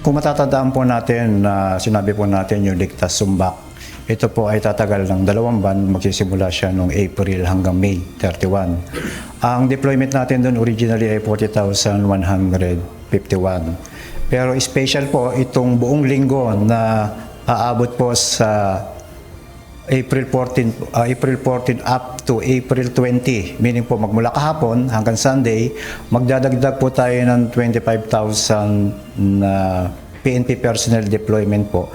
Kung matatandaan po natin na sinabi po natin yung Ligtas Sumbak, ito po ay tatagal ng 2 buwan, magsisimula siya noong April hanggang May 31. Ang deployment natin doon originally ay 40,151. Pero special po itong buong linggo na aabot po sa April 14 up to April 20, meaning po magmula kahapon hanggang Sunday, magdadagdag po tayo ng 25,000 na PNP personnel deployment po.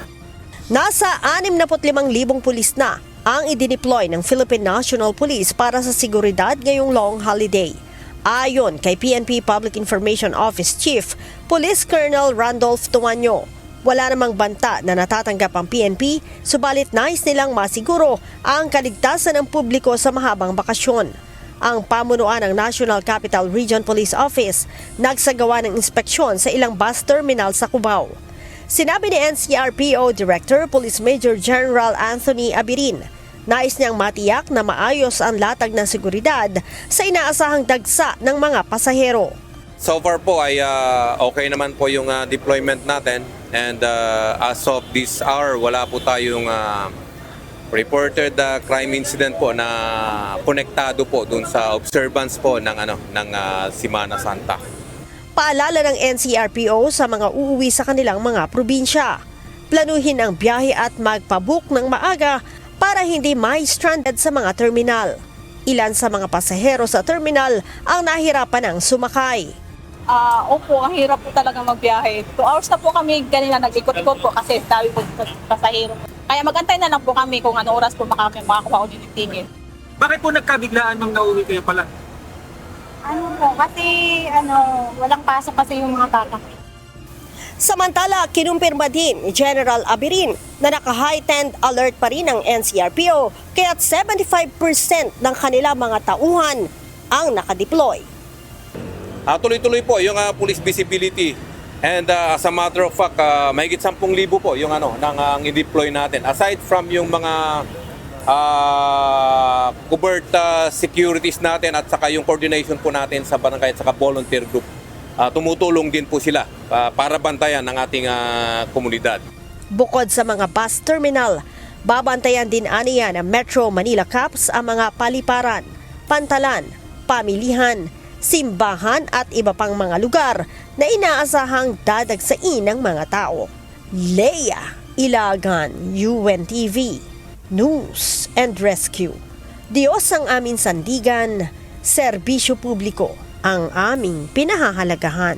Nasa 65,000 pulis na ang idineploy ng Philippine National Police para sa seguridad ngayong long holiday. Ayon kay PNP Public Information Office Chief, Police Colonel Randolph Tuanyo, wala namang banta na natatanggap ang PNP, subalit nais nilang masiguro ang kaligtasan ng publiko sa mahabang bakasyon. Ang pamunuan ng National Capital Region Police Office nagsagawa ng inspeksyon sa ilang bus terminal sa Cubao. Sinabi ni NCRPO Director Police Major General Anthony Abirin, nais niyang matiyak na maayos ang latag ng seguridad sa inaasahang dagsa ng mga pasahero. So far po ay okay naman po yung deployment natin, and as of this hour wala po tayong reported crime incident po na konektado po dun sa observance po ng Semana Santa. Paalala ng NCRPO sa mga uuwi sa kanilang mga probinsya. Planuhin ang biyahe at magpabook ng maaga para hindi mai-stranded sa mga terminal. Ilan sa mga pasahero sa terminal ang nahirapan ng sumakay. Opo, ang hirap po talaga magbiyahe. 2 hours na po kami kanina nag-ikot ko po kasi dami po pasahero. Kaya magantay na lang po kami kung ano oras po makakuha ko din yung ticket. Bakit po nagkabiglaan nung nauwi kayo pala? Kasi walang pasok kasi yung mga bata. Samantala, kinumpirma din ni General Abirin na naka-heightened alert pa rin ang NCRPO kaya't 75% ng kanila mga tauhan ang nakadeploy. Tuloy-tuloy po yung police visibility, and as a matter of fact, mahigit 10,000 po yung nang i-deploy natin. Aside from yung mga covert securities natin at saka yung coordination po natin sa barangay at saka volunteer group, tumutulong din po sila para bantayan ng ating komunidad. Bukod sa mga bus terminal, babantayan din aniya ng Metro Manila Cops ang mga paliparan, pantalan, pamilihan, simbahan at iba pang mga lugar na inaasahang dadagsain ng mga tao. Leia Ilagan, UNTV, News and Rescue. Diyos ang aming sandigan, serbisyo publiko ang aming pinahahalagahan.